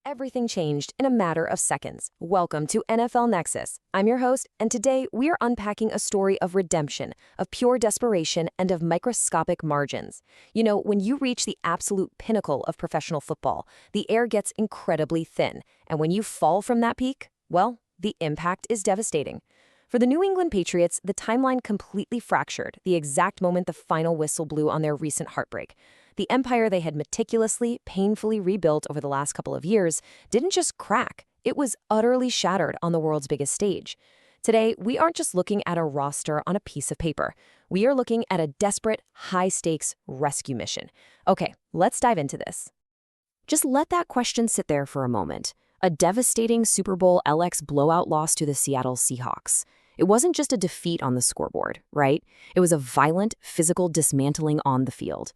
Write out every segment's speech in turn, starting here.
Everything changed in a matter of seconds. Welcome to NFL Nexus. I'm your host, and today we are unpacking a story of redemption, of pure desperation, and of microscopic margins. You know, when you reach the absolute pinnacle of professional football, the air gets incredibly thin, and when you fall from that peak, well, the impact is devastating. For the New England Patriots, the timeline completely fractured the exact moment the final whistle blew on their recent heartbreak. The empire they had meticulously, painfully rebuilt over the last couple of years didn't just crack, it was utterly shattered on the world's biggest stage. Today, we aren't just looking at a roster on a piece of paper. We are looking at a desperate, high-stakes rescue mission. Okay, let's dive into this. Just let that question sit there for a moment. A devastating Super Bowl LX blowout loss to the Seattle Seahawks. It wasn't just a defeat on the scoreboard, right? It was a violent, physical dismantling on the field.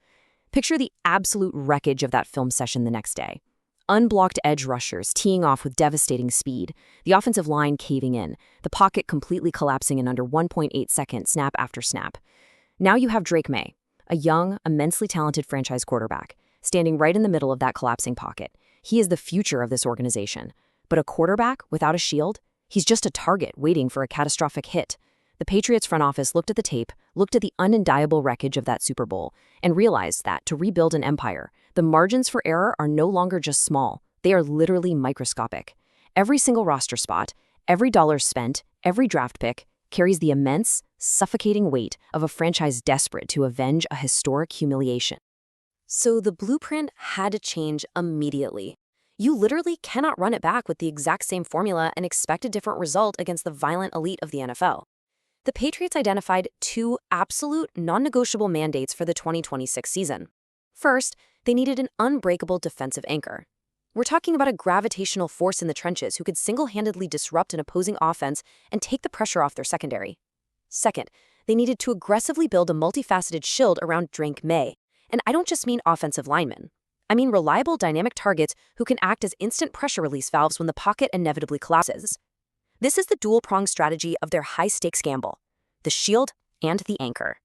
Picture the absolute wreckage of that film session the next day. Unblocked edge rushers teeing off with devastating speed, the offensive line caving in, the pocket completely collapsing in under 1.8 seconds snap after snap. Now you have Drake May, a young, immensely talented franchise quarterback, standing right in the middle of that collapsing pocket. He is the future of this organization. But a quarterback without a shield? He's just a target waiting for a catastrophic hit. The Patriots front office looked at the tape, looked at the unendurable wreckage of that Super Bowl, and realized that to rebuild an empire, the margins for error are no longer just small, they are literally microscopic. Every single roster spot, every dollar spent, every draft pick, carries the immense, suffocating weight of a franchise desperate to avenge a historic humiliation. So the blueprint had to change immediately. You literally cannot run it back with the exact same formula and expect a different result against the violent elite of the NFL. The Patriots identified two absolute non-negotiable mandates for the 2026 season. First, they needed an unbreakable defensive anchor. We're talking about a gravitational force in the trenches who could single-handedly disrupt an opposing offense and take the pressure off their secondary. Second, they needed to aggressively build a multifaceted shield around Drake May. And I don't just mean offensive linemen. I mean reliable dynamic targets who can act as instant pressure release valves when the pocket inevitably collapses. This is the dual-pronged strategy of their high-stakes gamble, the shield and the anchor.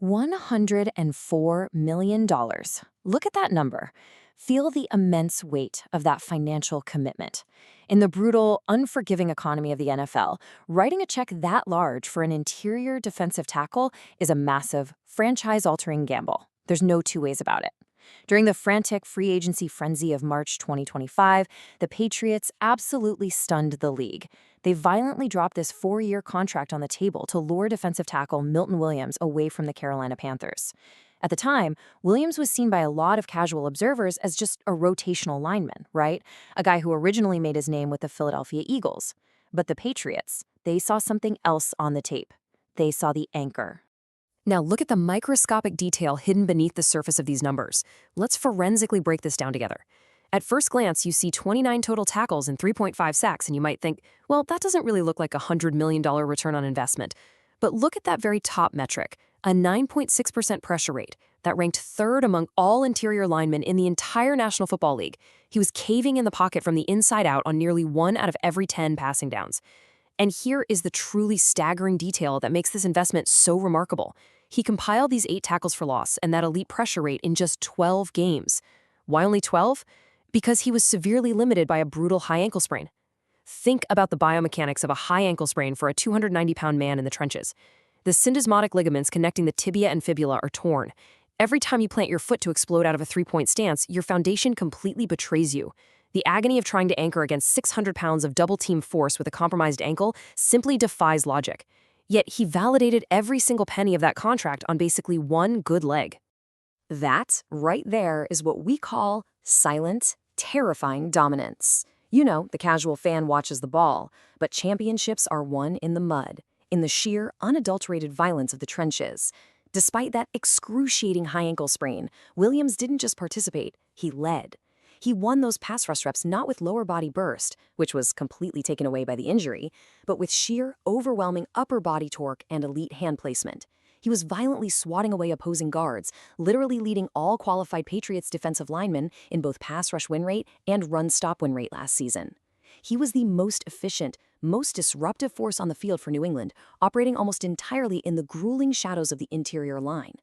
$104 million. Look at that number. Feel the immense weight of that financial commitment. In the brutal, unforgiving economy of the NFL, writing a check that large for an interior defensive tackle is a massive, franchise-altering gamble. There's no two ways about it. During the frantic free agency frenzy of March 2025, the Patriots absolutely stunned the league. They violently dropped this 4-year contract on the table to lure defensive tackle Milton Williams away from the Carolina Panthers. At the time, Williams was seen by a lot of casual observers as just a rotational lineman, right? A guy who originally made his name with the Philadelphia Eagles. But the Patriots, they saw something else on the tape. They saw the anchor. Now look at the microscopic detail hidden beneath the surface of these numbers. Let's forensically break this down together. At first glance, you see 29 total tackles and 3.5 sacks, and you might think, well, that doesn't really look like a $100 million return on investment. But look at that very top metric, a 9.6% pressure rate that ranked third among all interior linemen in the entire National Football League. He was caving in the pocket from the inside out on nearly 1 out of every 10 passing downs. And here is the truly staggering detail that makes this investment so remarkable. He compiled these 8 tackles for loss and that elite pressure rate in just 12 games. Why only 12? Because he was severely limited by a brutal high ankle sprain. Think about the biomechanics of a high ankle sprain for a 290-pound man in the trenches. The syndesmotic ligaments connecting the tibia and fibula are torn. Every time you plant your foot to explode out of a 3-point stance, your foundation completely betrays you. The agony of trying to anchor against 600 pounds of double-team force with a compromised ankle simply defies logic. Yet he validated every single penny of that contract on basically one good leg. That, right there, is what we call silent, terrifying dominance. You know, the casual fan watches the ball, but championships are won in the mud, in the sheer, unadulterated violence of the trenches. Despite that excruciating high ankle sprain, Williams didn't just participate, he led. He won those pass rush reps not with lower body burst, which was completely taken away by the injury, but with sheer, overwhelming upper body torque and elite hand placement. He was violently swatting away opposing guards, literally leading all qualified Patriots defensive linemen in both pass rush win rate and run stop win rate last season. He was the most efficient, most disruptive force on the field for New England, operating almost entirely in the grueling shadows of the interior line.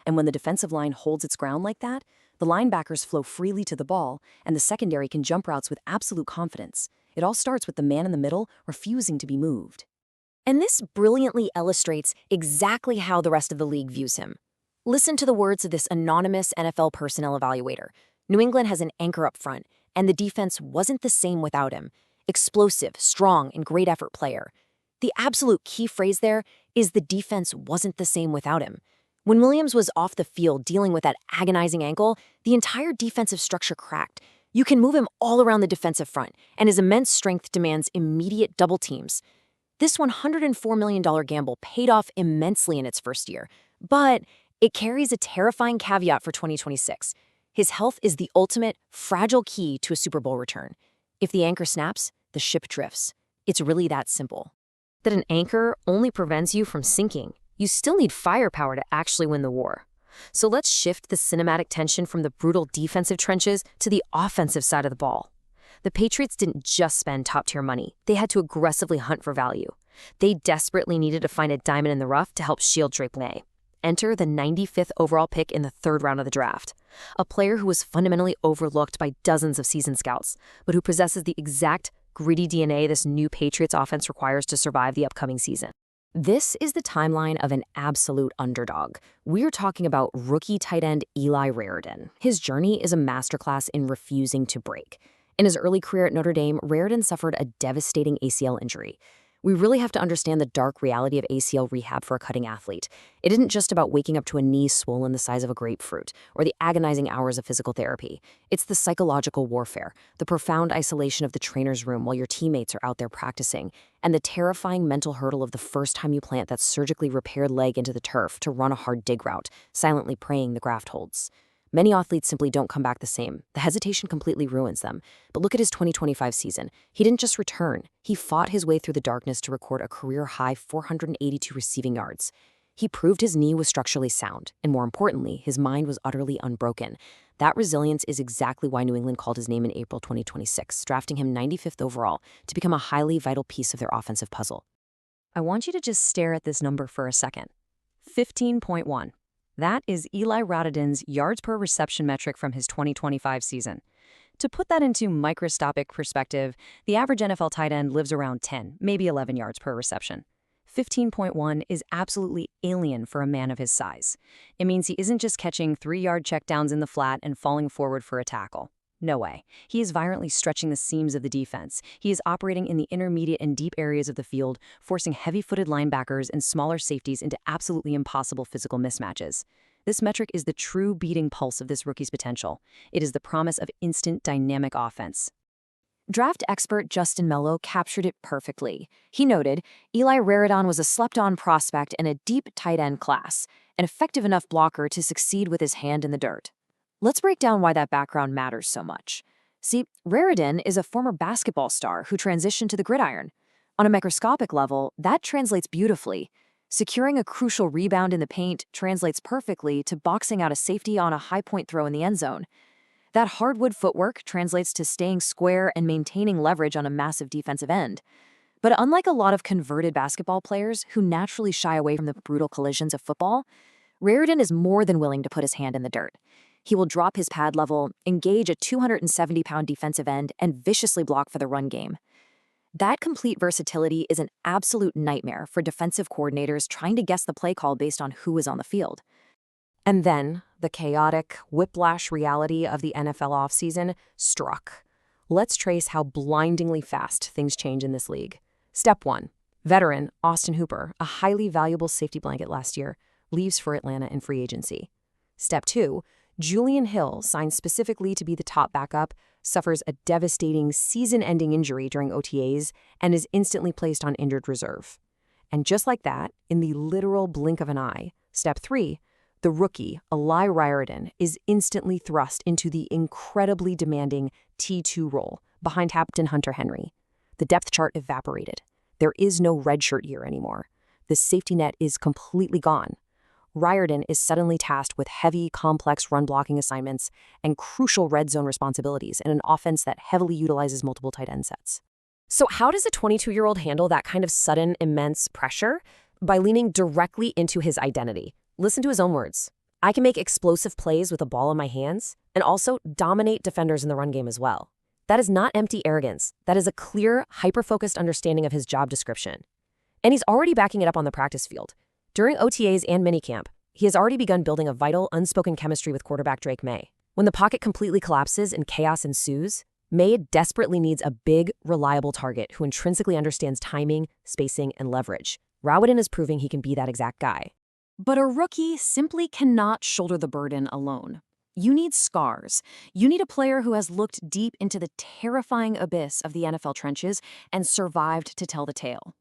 And when the defensive line holds its ground like that, The linebackers flow freely to the ball, and the secondary can jump routes with absolute confidence. It all starts with the man in the middle refusing to be moved. And this brilliantly illustrates exactly how the rest of the league views him. Listen to the words of this anonymous NFL personnel evaluator. New England has an anchor up front, and the defense wasn't the same without him. Explosive, strong, and great effort player. The absolute key phrase there is the defense wasn't the same without him. When Williams was off the field dealing with that agonizing ankle, the entire defensive structure cracked. You can move him all around the defensive front, and his immense strength demands immediate double teams. This $104 million gamble paid off immensely in its first year, but it carries a terrifying caveat for 2026. His health is the ultimate, fragile key to a Super Bowl return. If the anchor snaps, the ship drifts. It's really that simple. That an anchor only prevents you from sinking. You still need firepower to actually win the war. So let's shift the cinematic tension from the brutal defensive trenches to the offensive side of the ball. The Patriots didn't just spend top-tier money. They had to aggressively hunt for value. They desperately needed to find a diamond in the rough to help shield Drake May. Enter the 95th overall pick in the third round of the draft. A player who was fundamentally overlooked by dozens of seasoned scouts, but who possesses the exact gritty DNA this new Patriots offense requires to survive the upcoming season. This is the timeline of an absolute underdog. We're talking about rookie tight end Eli Raridan. His journey is a masterclass in refusing to break. In his early career at Notre Dame, Raridan suffered a devastating ACL injury. We really have to understand the dark reality of ACL rehab for a cutting athlete. It isn't just about waking up to a knee swollen the size of a grapefruit, or the agonizing hours of physical therapy. It's the psychological warfare, the profound isolation of the trainer's room while your teammates are out there practicing, and the terrifying mental hurdle of the first time you plant that surgically repaired leg into the turf to run a hard dig route, silently praying the graft holds. Many athletes simply don't come back the same. The hesitation completely ruins them. But look at his 2025 season. He didn't just return. He fought his way through the darkness to record a career-high 482 receiving yards. He proved his knee was structurally sound, and more importantly, his mind was utterly unbroken. That resilience is exactly why New England called his name in April 2026, drafting him 95th overall to become a highly vital piece of their offensive puzzle. I want you to just stare at this number for a second. 15.1. That is Eli Raridan's yards per reception metric from his 2025 season. To put that into microscopic perspective, the average NFL tight end lives around 10, maybe 11 yards per reception. 15.1 is absolutely alien for a man of his size. It means he isn't just catching 3-yard checkdowns in the flat and falling forward for a tackle. No way. He is violently stretching the seams of the defense. He is operating in the intermediate and deep areas of the field, forcing heavy-footed linebackers and smaller safeties into absolutely impossible physical mismatches. This metric is the true beating pulse of this rookie's potential. It is the promise of instant dynamic offense. Draft expert Justin Mello captured it perfectly. He noted, Eli Raridan was a slept-on prospect in a deep tight end class, an effective enough blocker to succeed with his hand in the dirt. Let's break down why that background matters so much. See, Raridan is a former basketball star who transitioned to the gridiron. On a microscopic level, that translates beautifully. Securing a crucial rebound in the paint translates perfectly to boxing out a safety on a high-point throw in the end zone. That hardwood footwork translates to staying square and maintaining leverage on a massive defensive end. But unlike a lot of converted basketball players who naturally shy away from the brutal collisions of football, Raridan is more than willing to put his hand in the dirt. He will drop his pad level, engage a 270-pound defensive end, and viciously block for the run game. That complete versatility is an absolute nightmare for defensive coordinators trying to guess the play call based on who is on the field. And then, the chaotic, whiplash reality of the NFL offseason struck. Let's trace how blindingly fast things change in this league. Step 1. Veteran Austin Hooper, a highly valuable safety blanket last year, leaves for Atlanta in free agency. Step 2. Julian Hill, signed specifically to be the top backup, suffers a devastating season-ending injury during OTAs and is instantly placed on injured reserve. And just like that, in the literal blink of an eye, Step 3, the rookie, Eli Raridan, is instantly thrust into the incredibly demanding T2 role behind Captain Hunter Henry. The depth chart evaporated. There is no redshirt year anymore. The safety net is completely gone. Raridan is suddenly tasked with heavy, complex run-blocking assignments and crucial red zone responsibilities in an offense that heavily utilizes multiple tight end sets. So how does a 22-year-old handle that kind of sudden, immense pressure? By leaning directly into his identity. Listen to his own words. I can make explosive plays with a ball in my hands and also dominate defenders in the run game as well. That is not empty arrogance. That is a clear, hyper-focused understanding of his job description. And he's already backing it up on the practice field. During OTAs and minicamp, he has already begun building a vital, unspoken chemistry with quarterback Drake May. When the pocket completely collapses and chaos ensues, May desperately needs a big, reliable target who intrinsically understands timing, spacing, and leverage. Rawadin is proving he can be that exact guy. But a rookie simply cannot shoulder the burden alone. You need scars. You need a player who has looked deep into the terrifying abyss of the NFL trenches and survived to tell the tale.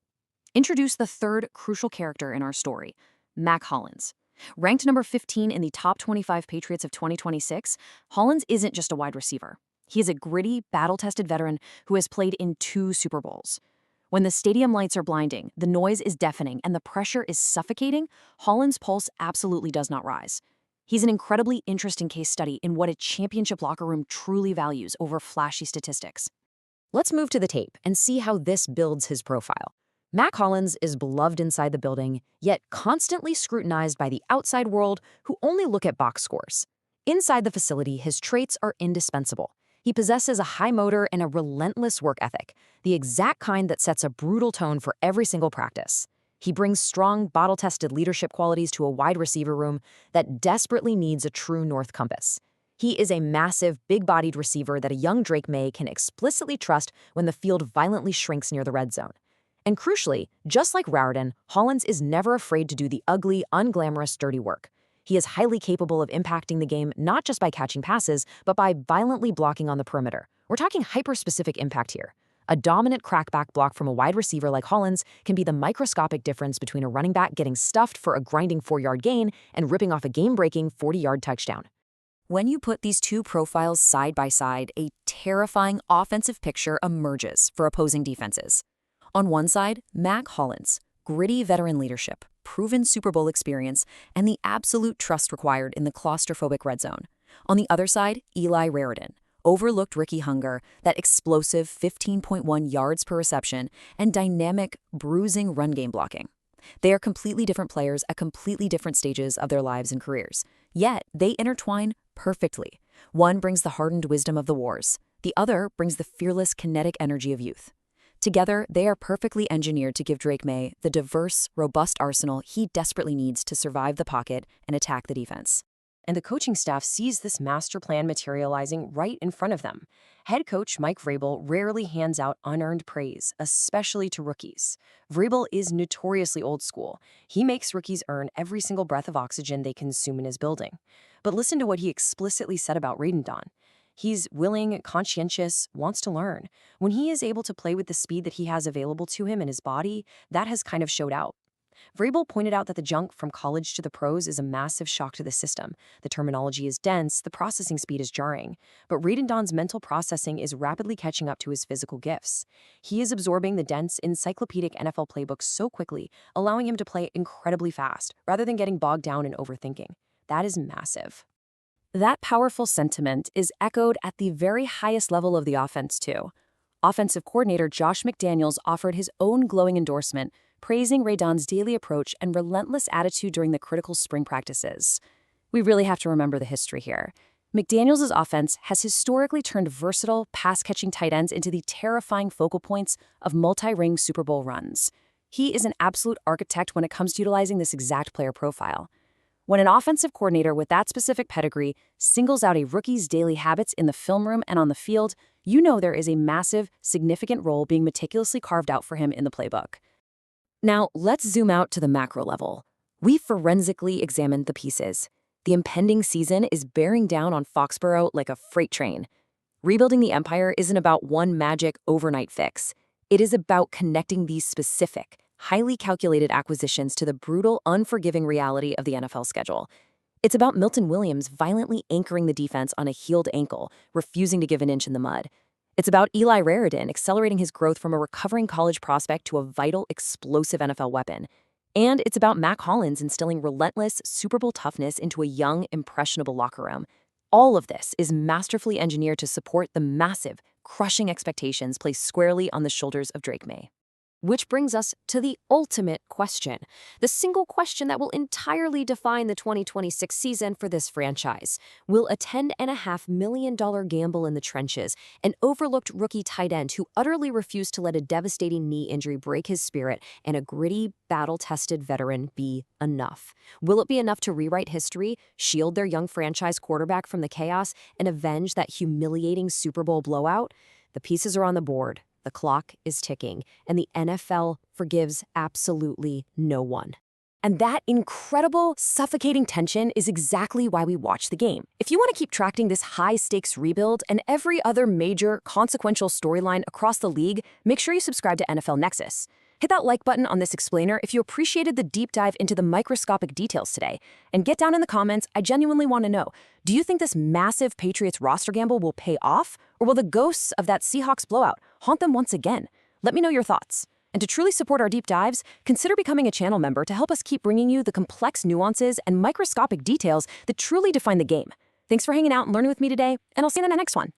Introduce the third crucial character in our story, Mac Hollins. Ranked number 15 in the top 25 Patriots of 2026, Hollins isn't just a wide receiver. He is a gritty, battle-tested veteran who has played in 2 Super Bowls. When the stadium lights are blinding, the noise is deafening, and the pressure is suffocating, Hollins' pulse absolutely does not rise. He's an incredibly interesting case study in what a championship locker room truly values over flashy statistics. Let's move to the tape and see how this builds his profile. Mac Hollins is beloved inside the building, yet constantly scrutinized by the outside world who only look at box scores. Inside the facility, his traits are indispensable. He possesses a high motor and a relentless work ethic, the exact kind that sets a brutal tone for every single practice. He brings strong, bottle-tested leadership qualities to a wide receiver room that desperately needs a true north compass. He is a massive, big-bodied receiver that a young Drake May can explicitly trust when the field violently shrinks near the red zone. And crucially, just like Rawadin, Hollins is never afraid to do the ugly, unglamorous, dirty work. He is highly capable of impacting the game not just by catching passes, but by violently blocking on the perimeter. We're talking hyper-specific impact here. A dominant crackback block from a wide receiver like Hollins can be the microscopic difference between a running back getting stuffed for a grinding 4-yard gain and ripping off a game-breaking 40-yard touchdown. When you put these 2 profiles side by side, a terrifying offensive picture emerges for opposing defenses. On one side, Mac Hollins, gritty veteran leadership, proven Super Bowl experience, and the absolute trust required in the claustrophobic red zone. On the other side, Eli Rawadin, overlooked rookie hunger, that explosive 15.1 yards per reception, and dynamic, bruising run game blocking. They are completely different players at completely different stages of their lives and careers. Yet, they intertwine perfectly. One brings the hardened wisdom of the wars. The other brings the fearless kinetic energy of youth. Together, they are perfectly engineered to give Drake May the diverse, robust arsenal he desperately needs to survive the pocket and attack the defense. And the coaching staff sees this master plan materializing right in front of them. Head coach Mike Vrabel rarely hands out unearned praise, especially to rookies. Vrabel is notoriously old school. He makes rookies earn every single breath of oxygen they consume in his building. But listen to what he explicitly said about Radon. He's willing, conscientious, wants to learn. When he is able to play with the speed that he has available to him in his body, that has kind of showed out. Vrabel pointed out that the jump from college to the pros is a massive shock to the system. The terminology is dense, the processing speed is jarring. But Radon's mental processing is rapidly catching up to his physical gifts. He is absorbing the dense, encyclopedic NFL playbook so quickly, allowing him to play incredibly fast, rather than getting bogged down in overthinking. That is massive. That powerful sentiment is echoed at the very highest level of the offense, too. Offensive coordinator Josh McDaniels offered his own glowing endorsement, praising Radon's daily approach and relentless attitude during the critical spring practices. We really have to remember the history here. McDaniels' offense has historically turned versatile, pass-catching tight ends into the terrifying focal points of multi-ring Super Bowl runs. He is an absolute architect when it comes to utilizing this exact player profile. When an offensive coordinator with that specific pedigree singles out a rookie's daily habits in the film room and on the field, you know there is a massive, significant role being meticulously carved out for him in the playbook. Now, let's zoom out to the macro level. We forensically examined the pieces. The impending season is bearing down on Foxborough like a freight train. Rebuilding the empire isn't about one magic overnight fix. It is about connecting these specific, highly calculated acquisitions to the brutal, unforgiving reality of the NFL schedule. It's about Milton Williams violently anchoring the defense on a healed ankle, refusing to give an inch in the mud. It's about Eli Rawadin accelerating his growth from a recovering college prospect to a vital, explosive NFL weapon. And it's about Mac Hollins instilling relentless, Super Bowl toughness into a young, impressionable locker room. All of this is masterfully engineered to support the massive, crushing expectations placed squarely on the shoulders of Drake May. Which brings us to the ultimate question, the single question that will entirely define the 2026 season for this franchise. Will a $10.5 million gamble in the trenches, an overlooked rookie tight end who utterly refused to let a devastating knee injury break his spirit, and a gritty, battle-tested veteran be enough? Will it be enough to rewrite history, shield their young franchise quarterback from the chaos, and avenge that humiliating Super Bowl blowout? The pieces are on the board. The clock is ticking, and the NFL forgives absolutely no one. And that incredible, suffocating tension is exactly why we watch the game. If you want to keep tracking this high-stakes rebuild and every other major, consequential storyline across the league, make sure you subscribe to NFL Nexus. Hit that like button on this explainer if you appreciated the deep dive into the microscopic details today. And get down in the comments, I genuinely want to know, do you think this massive Patriots roster gamble will pay off? Or will the ghosts of that Seahawks blowout haunt them once again? Let me know your thoughts. And to truly support our deep dives, consider becoming a channel member to help us keep bringing you the complex nuances and microscopic details that truly define the game. Thanks for hanging out and learning with me today, and I'll see you in the next one.